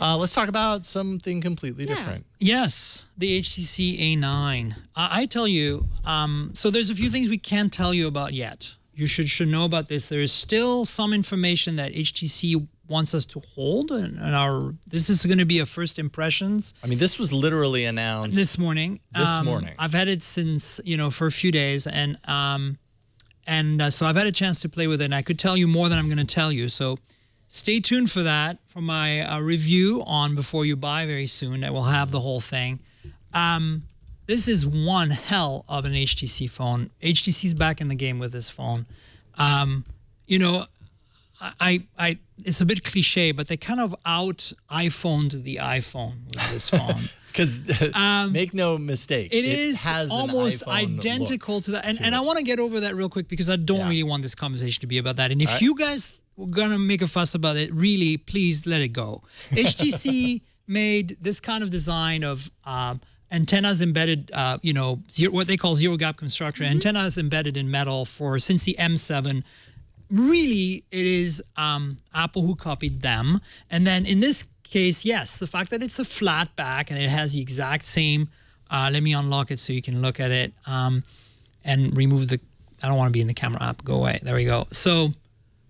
Let's talk about something completely different. Yes, the HTC A9. I tell you, so there's a few things we can't tell you about yet. You should know about this. There is still some information that HTC wants us to hold, and this is going to be a first impressions. I mean, this was literally announced this morning. I've had it since, for a few days, and so I've had a chance to play with it, and I could tell you more than I'm going to tell you. So stay tuned for that, for my review on Before You Buy very soon. I will have the whole thing. This is one hell of an HTC phone. HTC's back in the game with this phone. It's a bit cliche, but they kind of out-iPhoned the iPhone with this phone. Because make no mistake, it has almost identical to that. And I want to get over that real quick because I don't really want this conversation to be about that. And if you guys were going to make a fuss about it, really, please let it go. HTC made this kind of design of antennas embedded, what they call zero-gap construction. Antennas embedded in metal since the M7. Really, it is Apple who copied them. And then in this case, yes, the fact that it's a flat back and it has the exact same, let me unlock it so you can look at it and remove I don't want to be in the camera app, go away, there we go. So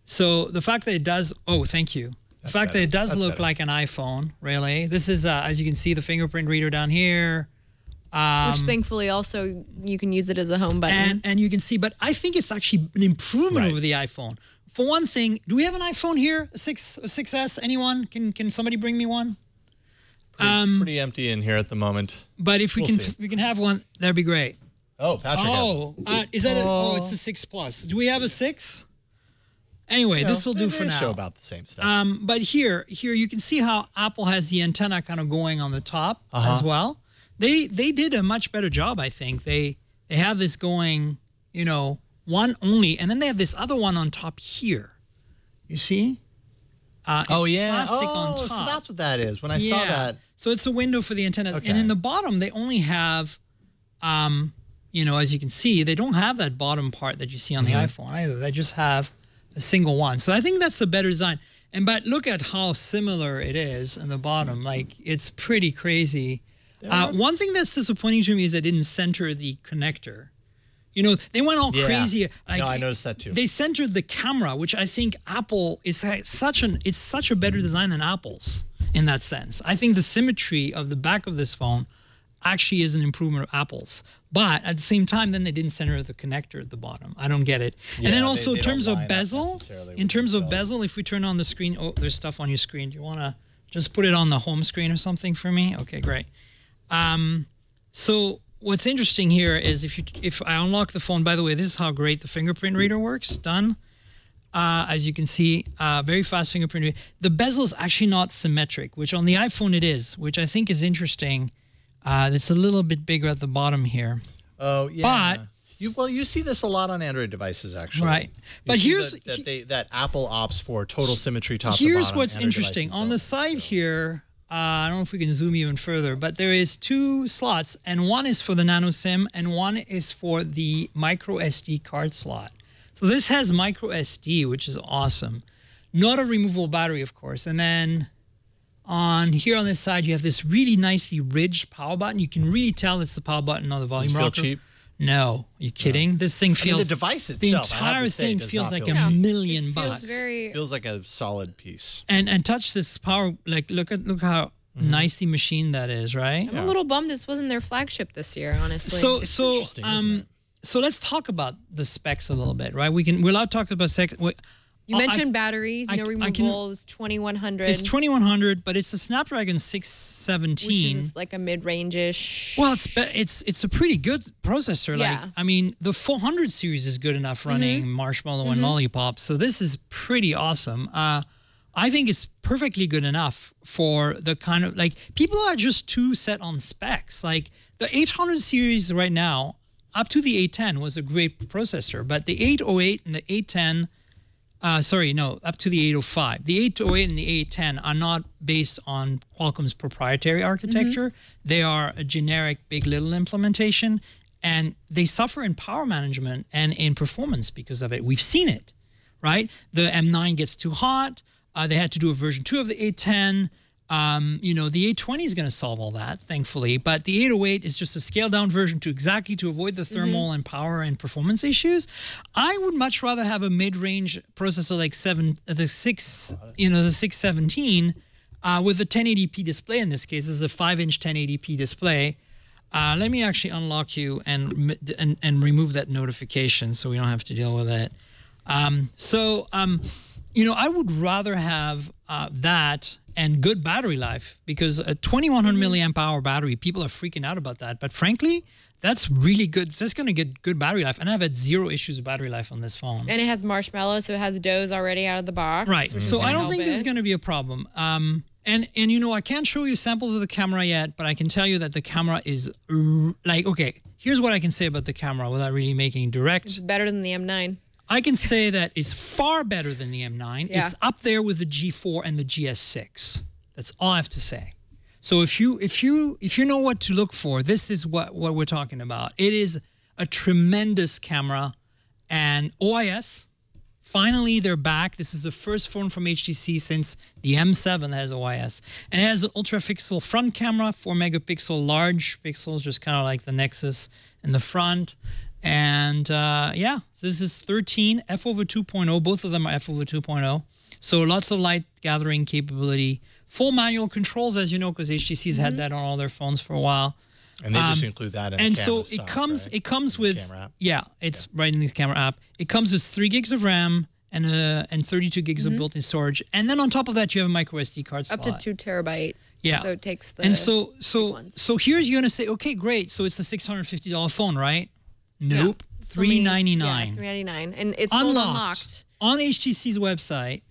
the fact that it does, thank you. The fact that it does look like an iPhone, really. This is, as you can see, the fingerprint reader down here. Which thankfully also you can use it as a home button. And you can see, but I think it's actually an improvement over the iPhone. For one thing, do we have an iPhone here? A 6S? Anyone? Can somebody bring me one? Pretty empty in here at the moment. But if we can have one, that'd be great. Oh, Patrick. Is that it's a 6 Plus. Do we have a 6? Anyway, this will do for now. Show about the same stuff. But here you can see how Apple has the antenna kind of going on the top as well. They did a much better job, I think. They have this going, one only, and then they have this other one on top here. You see? Plastic on top. So that's what that is. When I saw that. So it's a window for the antennas. Okay. And in the bottom, they only have, as you can see, they don't have that bottom part that you see on the iPhone either. They just have a single one. So I think that's a better design. But look at how similar it is in the bottom. Like, it's pretty crazy. One thing that's disappointing to me is they didn't center the connector. They went all crazy. Like, no, I noticed that too. They centered the camera, which I think Apple is such a better design than Apple's in that sense. I think the symmetry of the back of this phone actually is an improvement of Apple's. But at the same time, then they didn't center the connector at the bottom. I don't get it. Yeah, and then also in terms of bezel, if we turn on the screen, there's stuff on your screen. Do you want to just put it on the home screen or something for me? Okay, great. So what's interesting here is if I unlock the phone, by the way, this is how great the fingerprint reader works. Done. As you can see, very fast fingerprint reader. The bezel is actually not symmetric, which on the iPhone it is, which I think is interesting. It's a little bit bigger at the bottom here. Oh, yeah. But you see this a lot on Android devices, actually. Right. But here's that Apple opts for total symmetry top to bottom. Here's what's interesting. On the side here, I don't know if we can zoom even further, but there is 2 slots, and one is for the nano SIM, and one is for the micro SD card slot. So this has micro SD, which is awesome. Not a removable battery, of course. And then on this side, you have this really nicely ridged power button. You can really tell it's the power button on the volume rocker. Does it feel cheap? No, are you kidding? This thing feels. The device itself, the entire thing feels like $1 million bucks. Feels like a solid piece. And touch this power. Like look how nicely machined that is, right? I'm a little bummed this wasn't their flagship this year, honestly. So let's talk about the specs a little bit, right? We're allowed to talk about specs. You mentioned battery, no removable, it was 2100. It's 2100, but it's a Snapdragon 617, which is like a mid-range-ish. Well, it's a pretty good processor. Yeah. Like, I mean, the 400 series is good enough running Marshmallow and Lollipop, so this is pretty awesome. I think it's perfectly good enough for the kind of, like, people are just too set on specs. Like, the 800 series right now, up to the 810 was a great processor, but the 808 and the 810, up to the 805. The 808 and the 810 are not based on Qualcomm's proprietary architecture. They are a generic big little implementation, and they suffer in power management and in performance because of it. We've seen it, right? The M9 gets too hot. They had to do a version 2 of the 810. You know, the A20 is going to solve all that, thankfully, but the 808 is just a scaled down version to avoid the thermal and power and performance issues. I would much rather have a mid-range processor like the 617 with a 1080p display. In this case, this is a 5-inch 1080p display. Let me actually unlock you and remove that notification so we don't have to deal with it. You know, I would rather have that and good battery life, because a 2100 milliamp hour battery, people are freaking out about that. But frankly, that's really good. It's just going to get good battery life. And I've had 0 issues with battery life on this phone. And it has Marshmallow, so it has Doze already out of the box. Right. So I don't think this is going to be a problem. And you know, I can't show you samples of the camera yet, but I can tell you that the camera is like, okay, here's what I can say about the camera without really making direct. It's better than the M9. I can say that it's far better than the M9. Yeah. It's up there with the G4 and the GS6. That's all I have to say. So if you know what to look for, this is what we're talking about. It is a tremendous camera, and OIS. Finally, they're back. This is the first phone from HTC since the M7 that has OIS. And it has an ultra-pixel front camera, 4 megapixel large pixels, just kind of like the Nexus in the front. And yeah, so this is 13, f over 2.0. Both of them are f over 2.0. So lots of light gathering capability. Full manual controls, as you know, because HTC's had that on all their phones for a while. And they just include that in the camera stuff, right? It comes with, yeah, it's right in the camera app. It comes with 3 gigs of RAM and 32 gigs of built-in storage. And then on top of that, you have a micro SD card slot. Up to 2 terabyte. Yeah. So it takes the And so here's, you're going to say, okay, great. So it's a $650 phone, right? Nope. Yeah. $399. Yeah, $399. And it's sold unlocked. On HTC's website.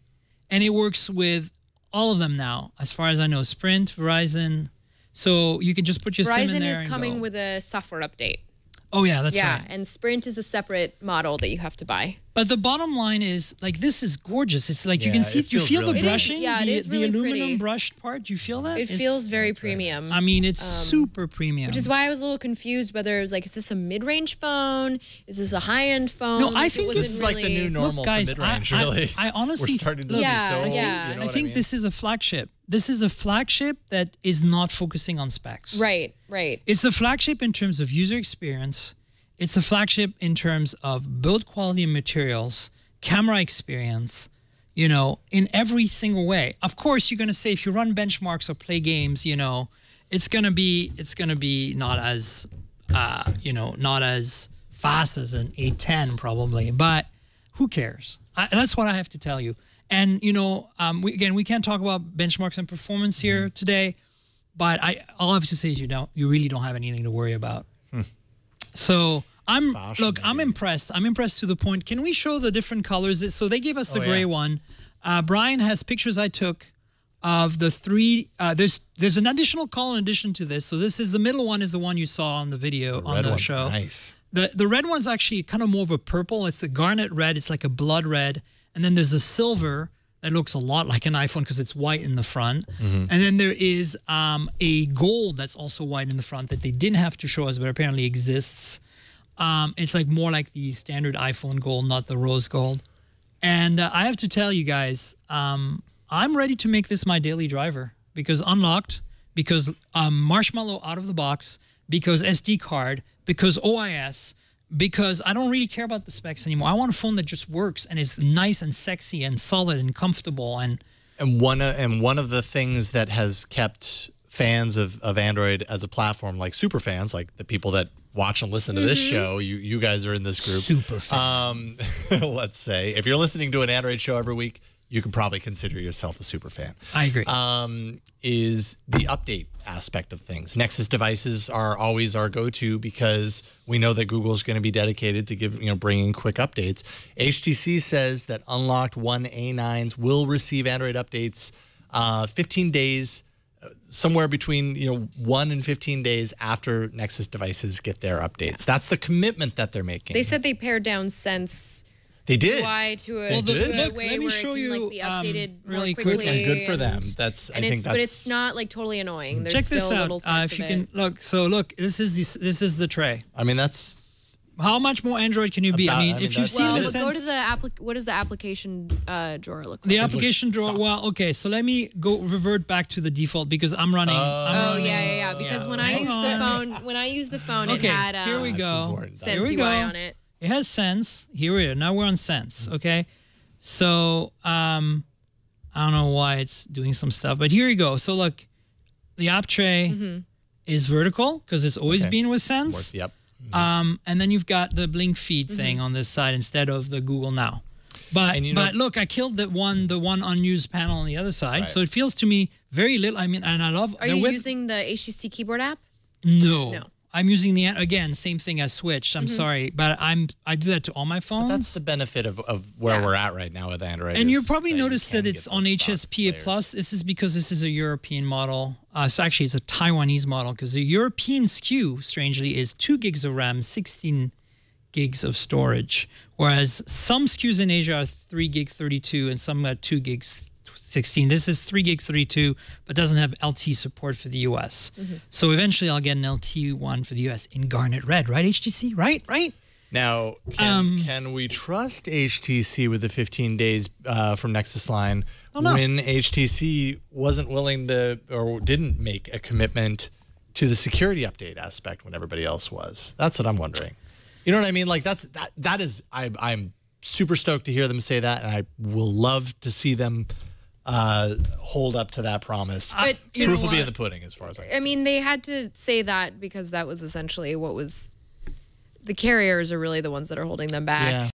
And it works with all of them now, as far as I know. Sprint, Verizon. So you can just put your SIM in there. Verizon is coming with a software update. Oh, yeah, that's right. Yeah, and Sprint is a separate model that you have to buy. But the bottom line is, like, this is gorgeous. It's like, you can see, you feel the brushing? Yeah, it is really the aluminum pretty. Brushed part, do you feel that? It feels very premium. Nice. I mean, it's super premium. Which is why I was a little confused whether it was like, is this a mid-range phone? Is this a high-end phone? No, I think this is like the new normal for mid-range, really. I honestly... We're starting to see so... Yeah. You know I think this is a flagship. This is a flagship that is not focusing on specs. Right, right. It's a flagship in terms of user experience. It's a flagship in terms of build quality and materials, camera experience, you know, in every single way. Of course, you're going to say if you run benchmarks or play games, you know, it's going to be not as, you know, not as fast as an A10 probably, but who cares? That's what I have to tell you. And, you know, we can't talk about benchmarks and performance here today, but all I have to say is you really don't have anything to worry about. So I'm impressed. I'm impressed to the point. Can we show the different colors? So they gave us the gray one. Brian has pictures I took of the 3. There's an additional color in addition to this. So this is the middle one is the one you saw on the video on the show. Nice. The red one's actually kind of more of a purple. It's a garnet red. It's like a blood red. And then there's a silver that looks a lot like an iPhone because it's white in the front. And then there is a gold that's also white in the front that they didn't have to show us, but apparently exists. It's like more like the standard iPhone gold, not the rose gold. And I have to tell you guys, I'm ready to make this my daily driver because unlocked, because Marshmallow out of the box, because SD card, because OIS, because I don't really care about the specs anymore. I want a phone that just works and is nice and sexy and solid and comfortable. And one of the things that has kept fans of Android as a platform, like super fans, like the people that watch and listen to this show, you guys are in this group. Super fan. Let's say if you're listening to an Android show every week, you can probably consider yourself a super fan. I agree. Is the update aspect of things. Nexus devices are always our go-to because we know that Google is going to be dedicated to bringing quick updates. HTC says that unlocked 1 A9s will receive Android updates 15 days, somewhere between 1 and 15 days after Nexus devices get their updates. Yeah. That's the commitment that they're making. They said they pared down Sense. They did. UI to a Look, way let me where show it can you be updated really more quickly. And good for them. But it's not like totally annoying. There's Check this still out. Little parts If you of can it. look, this is the tray. I mean, that's How much more Android can you be? I mean, if you've seen the go to the what does the application drawer look like? The application drawer. Well, okay, so let me revert back to the default because I'm running. Yeah. Because when I use the phone, okay, it had here we go. Sense UI on it. It has Sense. Here we are. Now we're on Sense. Okay, so I don't know why it's doing some stuff, but here you go. So look, the app tray is vertical because it's always been with Sense. Yep. And then you've got the blink feed thing on this side instead of the Google Now. But look, I killed the one unused panel on the other side. Right. So it feels to me very little. I mean, and I love. Are you using the HTC keyboard app? No. I'm using again, same thing as Switch. I'm sorry, but I do that to all my phones. But that's the benefit of where we're at right now with Android. And you probably noticed that it's on HSPA Plus. This is because this is a European model. So actually, it's a Taiwanese model because the European SKU, strangely, is 2 gigs of RAM, 16 gigs of storage, whereas some SKUs in Asia are 3 gig 32 and some are 2 gigs 16. This is 3 gigs 32, but doesn't have LT support for the US. So eventually I'll get an LT one for the US in garnet red, right, HTC? Right? Now, can we trust HTC with the 15 days from Nexus line when HTC wasn't willing to or didn't make a commitment to the security update aspect when everybody else was? That's what I'm wondering. You know what I mean? Like that is I'm super stoked to hear them say that, and I will love to see them hold up to that promise. But proof will be in the pudding, as far as I mean, they had to say that because that was essentially what was. The carriers are really the ones that are holding them back. Yeah.